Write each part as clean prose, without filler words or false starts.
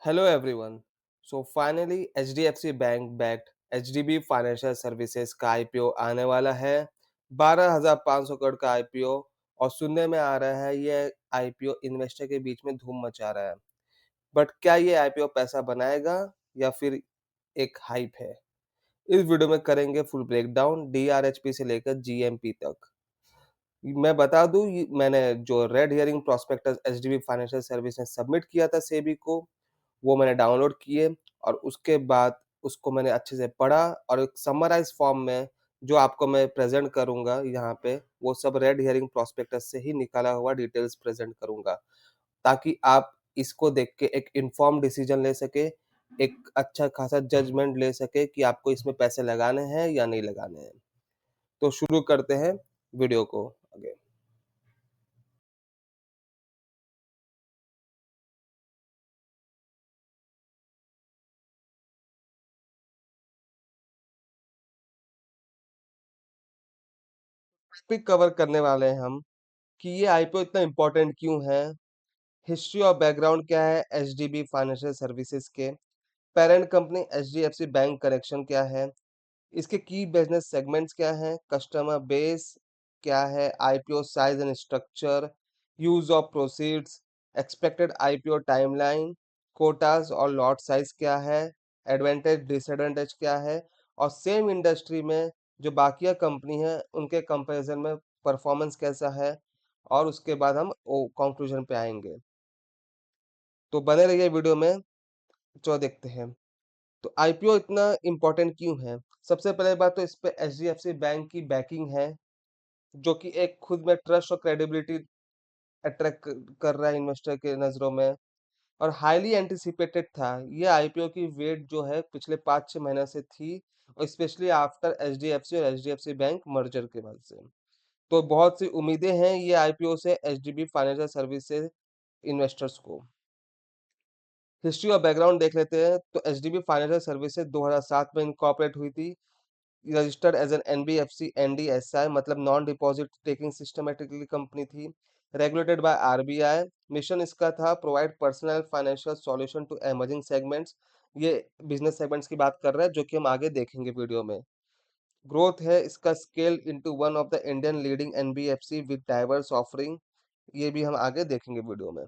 Hello everyone. So finally HDFC Bank backed HDB financial services का IPO आने वाला है। 12,500 करोड़ का आईपीओ और सुनने में आ रहा है ये आईपीओ इन्वेस्टर के बीच में धूम मचा रहा है। बट क्या ये आईपीओ पैसा बनाएगा या फिर एक हाइप है? इस वीडियो में करेंगे फुल ब्रेकडाउन डीआरएचपी से लेकर जीएमपी तक। मैं बता दूं मैंने जो red herring prospectus HDB financial service ने सबमिट किया था सेबी को, वो मैंने डाउनलोड किए और उसके बाद उसको मैंने अच्छे से पढ़ा और एक समराइज फॉर्म में जो आपको मैं प्रेजेंट करूंगा यहाँ पे, वो सब रेड हियरिंग प्रोस्पेक्टस से ही निकाला हुआ डिटेल्स प्रेजेंट करूंगा, ताकि आप इसको देख के एक इन्फॉर्म डिसीजन ले सके, एक अच्छा खासा जजमेंट ले सके कि आपको इसमें पैसे लगाने हैं या नहीं लगाने हैं। तो शुरू करते हैं वीडियो को आगे। टॉपिक कवर करने वाले हैं हम कि ये आईपीओ इतना इम्पोर्टेंट क्यों है, हिस्ट्री और बैकग्राउंड क्या है एचडीबी फाइनेंशियल सर्विसेज के, parent company HDFC bank connection क्या है, इसके की बिजनेस सेगमेंट्स क्या हैं, कस्टमर बेस क्या है, IPO size and structure, use of proceeds, expected IPO timeline, quotas और लॉट साइज क्या है, एडवांटेज डिसएडवांटेज क्या है, और सेम इंडस्ट्री में जो बाकिया कंपनी है उनके कंपैरिजन में परफॉर्मेंस कैसा है, और उसके बाद हम कंक्लूजन पे आएंगे। तो बने रहिए वीडियो में। चलो देखते हैं तो आईपीओ इतना इम्पोर्टेंट क्यों है। सबसे पहले बात तो इस पे एचडीएफसी बैंक की बैकिंग है, जो कि एक खुद में ट्रस्ट और क्रेडिबिलिटी अट्रैक्ट कर रहा है इन्वेस्टर के नजरों में, और हाईली एंटिसिपेटेड था। ये आईपीओ की वेट जो है पिछले 5-6 महीने से थी, और स्पेशली आफ्टर एचडीएफसी और एचडीएफसी बैंक मर्जर के बाद से। तो बहुत सी उम्मीदें हैं ये आईपीओ से एचडीबी फाइनेंशियल सर्विसेज इन्वेस्टर्स को। हिस्ट्री और बैकग्राउंड देख लेते हैं तो एचडीबी फाइनेंशियल सर्विसेज 2007 में इनकॉर्पोरेट हुई थी, registered as an NBFC NDSI, मतलब non deposit taking systematically company थी, रेगुलेटेड बाय आरबीआई। मिशन इसका था provide personal financial solution to emerging segments. ये बिजनेस सेगमेंट्स की बात कर रहा है जो कि हम आगे देखेंगे वीडियो में। ग्रोथ है इसका scale into one of the Indian leading NBFC with diverse offering, ये भी हम आगे देखेंगे वीडियो में।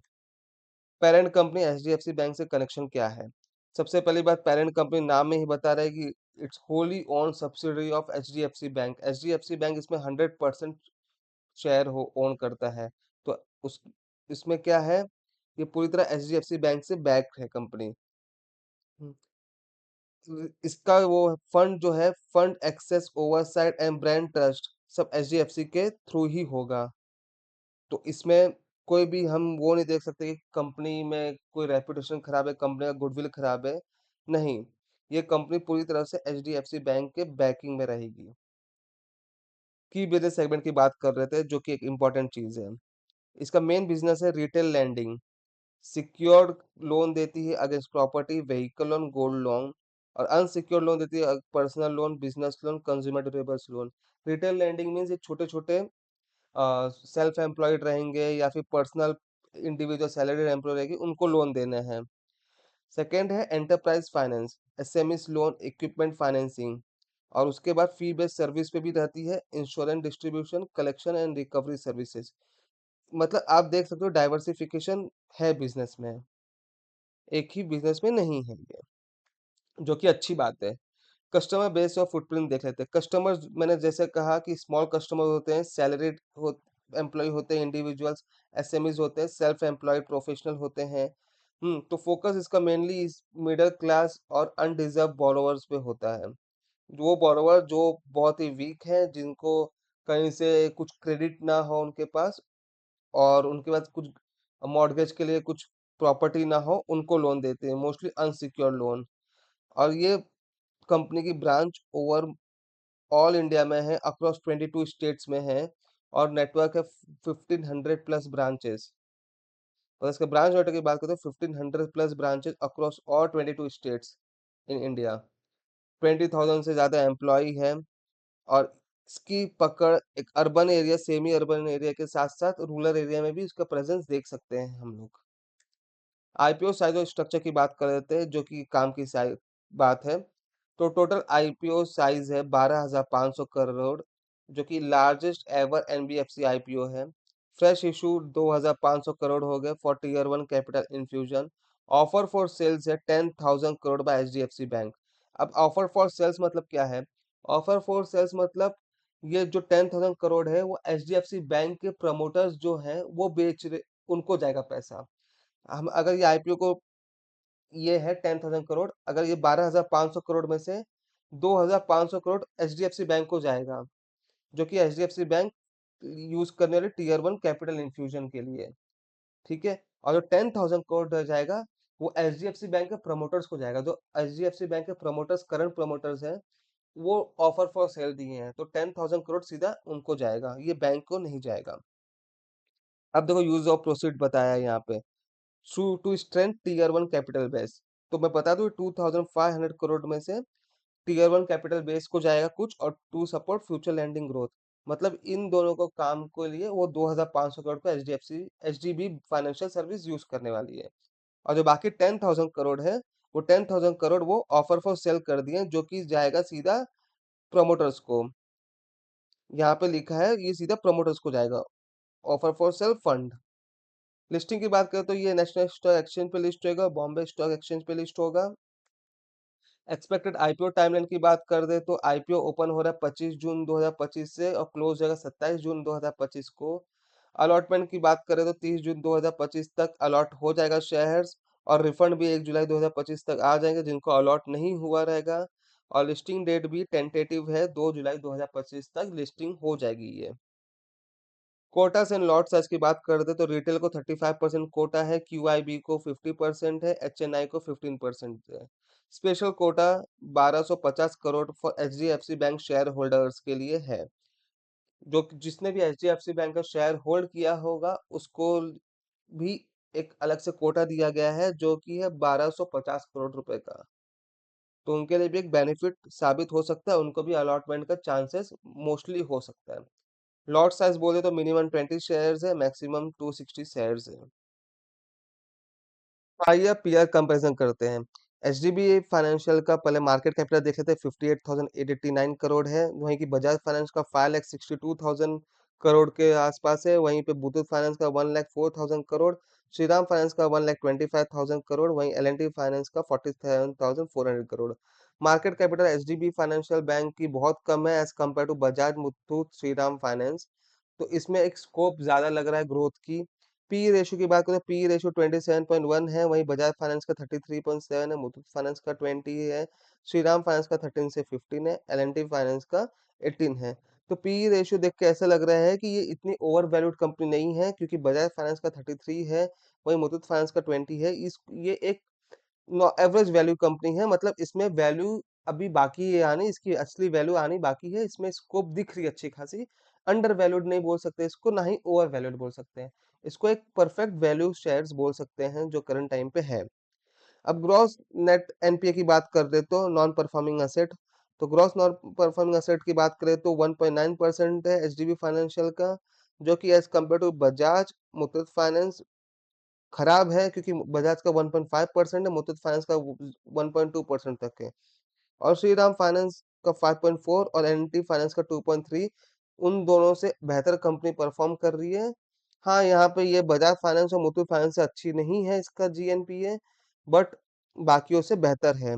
पेरेंट कंपनी एचडीएफसी बैंक से कनेक्शन क्या है। सबसे पहली बात, पेरेंट कंपनी नाम में ही बता रहा है कि it's Holi own subsidiary of HDFC bank. HDFC bank इसमें 100% शेयर हो ओन करता है। तो उस इसमें क्या है, ये पूरी तरह एचडीएफसी बैंक से बैक है कंपनी। तो इसका वो फंड जो है, fund access oversight and brand trust, सब एचडीएफसी के थ्रू ही होगा। तो इसमें कोई भी हम वो नहीं देख सकते कि कंपनी में कोई रेपुटेशन खराब है, कंपनी का गुडविल खराब है। नहीं, ये कंपनी पूरी तरह से एचडीएफसी बैंक के बैकिंग में रहेगी। की बिजनेस सेगमेंट की बात कर रहे थे, जो कि एक इम्पोर्टेंट चीज है। इसका मेन बिजनेस है रिटेल लैंडिंग, सिक्योर्ड लोन देती है against property, vehicle loan, gold loan, और अनसिक्योर्ड लोन देती है personal loan, business loan, consumer durables loan. Retail landing means ये छोटे छोटे सेल्फ एम्प्लॉयड रहेंगे या फिर पर्सनल इंडिविजुअल सैलरी एम्प्लॉय रहेगी, उनको लोन देने हैं। सेकेंड है enterprise finance, SME loan, equipment financing, और उसके बाद फी बेस्ड सर्विस पे भी रहती है, insurance distribution, collection and recovery services. मतलब आप देख सकते हो डाइवर्सिफिकेशन है बिजनेस में, एक ही बिजनेस में नहीं है ये, जो कि अच्छी बात है। कस्टमर बेस और फुटप्रिंट देख लेते हैं। कस्टमर्स मैंने जैसे कहा कि स्मॉल कस्टमर होते हैं, सैलरीड हो एम्प्लॉय होते हैं, इंडिविजुअल्स, एसएमईज होते हैं, सेल्फ एम्प्लॉयड प्रोफेशनल होते हैं। तो फोकस इसका मेनली इस मिडिल क्लास और अनडिजर्व बोरोवर्स पे होता है। वो बोरोवर जो बहुत ही वीक है, जिनको कहीं से कुछ क्रेडिट ना हो उनके पास, और उनके पास कुछ मॉर्गेज के लिए कुछ प्रॉपर्टी ना हो, उनको लोन देते हैं, मोस्टली अनसिक्योर्ड लोन। और ये कंपनी की ब्रांच ओवर ऑल इंडिया में है, अक्रॉस 22 स्टेट्स में है, और नेटवर्क है 1500 प्लस ब्रांचेस। और इसके ब्रांच नेटवर्क की बात करें तो 1500 plus branches across all 22 states in India. 20,000 से ज्यादा एम्प्लॉय है, और इसकी पकड़ एक urban area, semi urban area के साथ साथ रूरल एरिया में भी इसका प्रेजेंस देख सकते हैं हम लोग। आईपीओ साइज़ और स्ट्रक्चर की बात कर लेते हैं, जो कि काम की बात है। तो टोटल आईपीओ साइज़ है 12,500 करोड़, जो कि लार्जेस्ट एवर एनबीएफसी आईपीओ है। फ्रेश इश्यू 2,500 करोड़ हो गए for tier 1 capital infusion. Offer for sales है 10,000 करोड़ बाय एचडीएफसी बैंक। अब ऑफर फॉर सेल्स मतलब क्या है? ऑफर फॉर सेल्स मतलब ये जो 10,000 करोड़ है, वो एचडीएफसी बैंक के प्रमोटर्स जो हैं, वो बेच रहे, उनको जाएगा पैसा। हम अगर ये आईपीओ को, ये है 10,000 करोड़, अगर ये 12,500 करोड़ में से 2,500 करोड़ एचडीएफसी बैंक को जाएगा, जो कि एचडीएफसी बैंक यूज करने वाले टीयर 1 कैपिटल इन्फ्यूजन के लिए, ठीक है। और जो 10,000 करोड़ रह जाएगा, वो एचडीएफसी बैंक के प्रमोटर्स को जाएगा। जो एचडीएफसी बैंक के प्रमोटर्स, करंट प्रमोटर्स हैं, वो ऑफर फॉर सेल दिए हैं, तो 10,000 करोड़ सीधा उनको जाएगा, ये बैंक को नहीं जाएगा। अब देखो यूज ऑफ प्रोसीड बताया है यहाँ पे, to strength tier 1 capital base. तो मैं बता दूं 2,500 करोड़ में से टीयर 1 कैपिटल बेस को जाएगा कुछ, और to support future lending growth. मतलब इन दोनों को काम के लिए वो 2,500 करोड़ को एचडीबी फाइनेंशियल सर्विस यूज करने वाली है। और जो बाकी 10,000 करोड़ है, वो 10,000 करोड़ वो ऑफर फॉर सेल कर दिए, जो कि जाएगा सीधा प्रमोटर्स को। यहाँ पे लिखा है ये सीधा प्रमोटर्स को जाएगा, offer for sale fund. Listing की बात करें तो ये नेशनल स्टॉक एक्सचेंज पे लिस्ट होगा, बॉम्बे स्टॉक एक्सचेंज पे लिस्ट होगा। एक्सपेक्टेड आईपीओ टाइमलाइन की बात कर दे तो आईपीओ ओपन हो रहा है 25 जून 2025 से, और क्लोज होगा 27 जून 2025 को। अलॉटमेंट की बात करें तो 30 जून 2025 तक अलॉट हो जाएगा शेयर्स, और रिफंड भी 1 जुलाई 2025 तक आ जाएंगे जिनको अलॉट नहीं हुआ रहेगा। और लिस्टिंग डेट भी टेंटेटिव है, 2 जुलाई 2025 तक लिस्टिंग हो जाएगी ये। कोटास एंड लॉट साइज की बात करते तो रिटेल को 35% कोटा है, क्यूआईबी को 50% है, एचएनआई को 15% है। Special Kota 1250 crore for HDFC bank share holders के लिए है। जो जिसने भी एचडीएफसी बैंक का शेयर होल्ड किया होगा, उसको भी एक अलग से कोटा दिया गया है, जो कि है 1250 करोड़ रुपए का। तो उनके लिए भी एक बेनिफिट साबित हो सकता है, उनको भी अलॉटमेंट का चांसेस मोस्टली हो सकता है। लॉट साइज बोले तो मिनिमम 20 शेयर्स है, मैक्सिमम 260 शेयर्स है। आइए अब पीआर कंपैरिजन करते हैं। एचडीबी फाइनेंशियल का पहले मार्केट कैपिटल देख लेते हैं, 58,889 करोड़ है। वहीं की बजाज फाइनेंस का 5,62,000 करोड़ के आसपास है। वहीं पे मुथूट फाइनेंस का 1,04,000 करोड़, श्रीराम फाइनेंस का 1,25,000 करोड़, वहीं एल&टी फाइनेंस का 47,400 crore. Market capital HDB financial bank की बहुत कम है as compare to Bajaj, Muthoot, Shriram finance. तो इसमें एक स्कोप ज्यादा लग रहा है ग्रोथ की। पी रेशियो की बात करें तो पी रेशियो 27.1 है, वहीं बजाज फाइनेंस का 33.7 है, मुथूट फाइनेंस का 20 है, श्रीराम फाइनेंस का 13 से 15 है, एल&टी फाइनेंस का 18 है। तो पी रेशियो देख के ऐसा लग रहा है कि ये इतनी ओवर वैल्यूड कंपनी नहीं है, क्योंकि बजाज फाइनेंस का 33 है, वहीं मुथूट फाइनेंस का 20 है। इस ये एक एवरेज वैल्यू कंपनी है, मतलब इसमें वैल्यू अभी बाकी है आनी, इसकी असली वैल्यू आनी बाकी है। इसमें स्कोप दिख रही है अच्छी खासी। अंडर वैल्यूड नहीं बोल सकते इसको, ना ही ओवर वैल्यूड बोल सकते हैं इसको। एक परफेक्ट वैल्यू शेयर्स बोल सकते हैं जो करंट टाइम पे है। अब ग्रॉस नेट एनपीए की बात कर दे तो नॉन परफॉर्मिंग असेट, तो ग्रॉस नॉन परफॉर्मिंग असेट की बात करें तो 1.9% है एचडीबी फाइनेंशियल का, जो कि as compare to Bajaj, Muthoot finance खराब है, क्योंकि बजाज का 1.5% है, मुथूट फाइनेंस का 1.2% तक है, और श्रीराम फाइनेंस का 5.4 और एनटी फाइनेंस का 2.3। उन दोनों से बेहतर कंपनी परफॉर्म कर रही है। हाँ, यहाँ पे ये बजाज फाइनेंस और मुथूट फाइनेंस से अच्छी नहीं है इसका जीएनपीए, बट बाकियों से बेहतर है।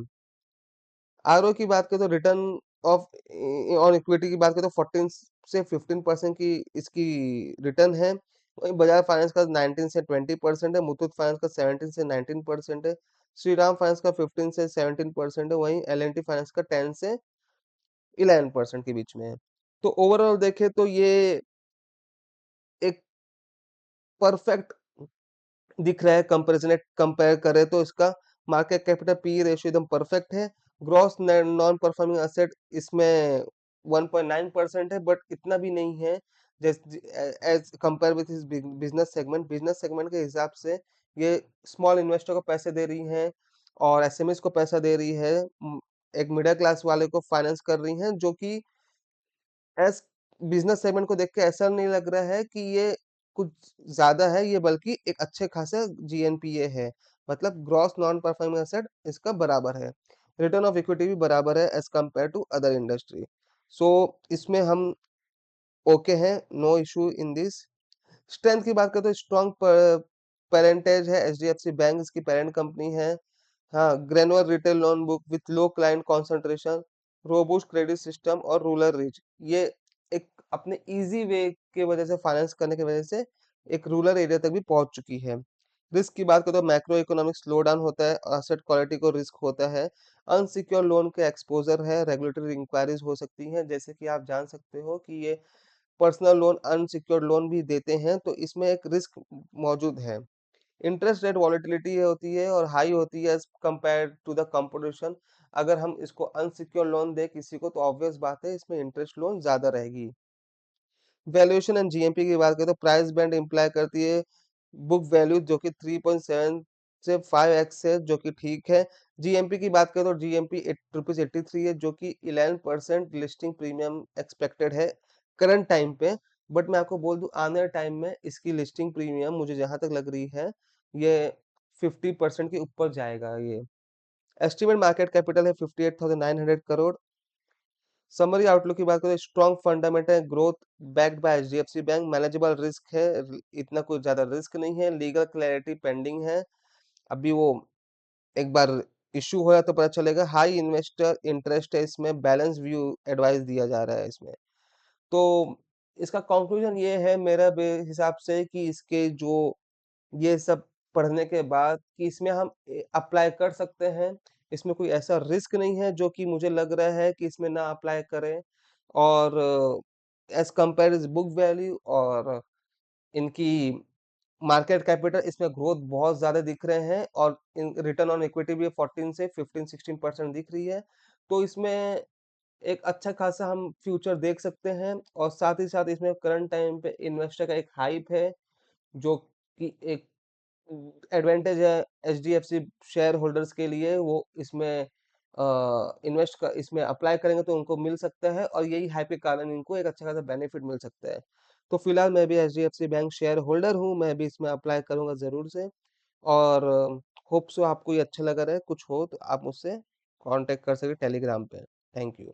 आरओ की बात करें तो रिटर्न ऑफ ऑन इक्विटी की बात करें तो 14 से 15% की इसकी रिटर्न है। वहीं बजाज फाइनेंस का 19 से 20% है, मुथूट फाइनेंस का 17 से 19% है, श्रीराम फाइनेंस का 15 से 17% है, वहीं एल&टी फाइनेंस का 10 से 11% के बीच में है। तो ओवरऑल देखें तो ये एक परफेक्ट दिख रहा है कंपैरिजन, कंपेयर करें तो इसका मार्केट कैपिटल पी रेशियो एकदम परफेक्ट है। ग्रॉस नॉन परफॉर्मिंग एसेट इसमें 1.9% है, बट इतना भी नहीं है as compare with business segment के हिसाब से। ये स्मॉल इन्वेस्टर को पैसे दे रही हैं, और एसएमएस को पैसा दे रही है, एक मिडिल क्लास वाले को फाइनेंस कर रही हैं, जो कि एस बिजनेस सेगमेंट को देख के ऐसा नहीं लग रहा है कि ये कुछ ज्यादा है, ये बल्कि एक अच्छे खासे जीएनपीए है। मतलब ग्रॉस नॉन परफॉर्मिंग एसेट इसका बराबर है। रिटर्न ऑफ इक्विटी भी बराबर है as compare to other industry. So इसमें हम ओके हैं, no issue in this. Strength की बात करें तो स्ट्रॉन्ग पेरेंटेज है, एचडीएफसी बैंक इसकी पेरेंट कंपनी है। हाँ, granular retail loan book with low client concentration, robust credit system और रूरल रीच। ये एक अपने इजी वे की वजह से फाइनेंस करने की वजह से एक रूरल एरिया तक भी पहुंच चुकी है। रिस्क की बात करें तो मैक्रो इकोनॉमिक स्लो डाउन होता है, एसेट क्वालिटी को रिस्क होता है, अनसिक्योर लोन के एक्सपोजर है, रेगुलेटरी इंक्वायरीज हो सकती हैं, जैसे कि आप जान सकते हो कि ये पर्सनल लोन अनसिक्योर्ड लोन भी देते हैं, तो इसमें एक रिस्क मौजूद है। इंटरेस्ट रेट वॉलेटिलिटी होती है और हाई होती है as compare to the competition. अगर हम इसको अनसिक्योर्ड लोन दें किसी को तो ऑब्वियस बात है इसमें इंटरेस्ट लोन ज़्यादा रहेगी। वैल्यूएशन एंड जीएमपी की बात करें तो प्राइस बैंड इम्प्लाई करती है बुक वैल्यू जो कि 3.7 से 5x है जो कि ठीक है। जीएमपी की बात करें तो जीएमपी ₹83 है जो कि 11% लिस्टिंग प्रीमियम एक्सपेक्टेड है करंट टाइम पे। बट मैं आपको बोल दूं आने वाले टाइम में इसकी लिस्टिंग प्रीमियम मुझे जहां तक लग रही है ये 50% के ऊपर जाएगा ये। एस्टिमेट मार्केट कैपिटल है 58,900 करोड़। समरी आउटलुक की बात करें स्ट्रॉन्ग फंडामेंटल है, growth backed by HDFC bank, manageable risk है, इतना कुछ ज्यादा रिस्क नहीं है, लीगल क्लैरिटी पेंडिंग है। अभी वो एक बार इश्यू होया तो पता चलेगा। हाई इन्वेस्टर इंटरेस्ट है इसमें, बैलेंस व्यू एडवाइस दिया जा रहा है इसमें। तो इसका कंक्लूजन ये है मेरा हिसाब से कि इसके जो ये सब पढ़ने के बाद कि इसमें हम अप्लाई कर सकते हैं। इसमें कोई ऐसा रिस्क नहीं है जो कि मुझे लग रहा है कि इसमें ना अप्लाई करें। और as compare is book value और इनकी मार्केट कैपिटल इसमें ग्रोथ बहुत ज़्यादा दिख रहे हैं और इन रिटर्न ऑन इक्विटी भी 14 से 15-16% दिख रही है। तो इसमें एक अच्छा खासा हम फ्यूचर देख सकते हैं और साथ ही साथ इसमें करंट टाइम पे इन्वेस्टर का एक हाइप है जो कि एक एडवांटेज है एचडीएफसी शेयर होल्डर्स के लिए। वो इसमें इन्वेस्ट कर इसमें अप्लाई करेंगे तो उनको मिल सकता है और यही हाइप के कारण इनको एक अच्छा खासा बेनिफिट मिल सकता है। तो फिलहाल मैं भी एचडीएफसी बैंक शेयर होल्डर हूँ, मैं भी इसमें अप्लाई करूंगा जरूर से। और होप सो आपको ये अच्छा लगा रहे। कुछ हो तो आप मुझसे कांटेक्ट कर सकते टेलीग्राम पे। Thank you.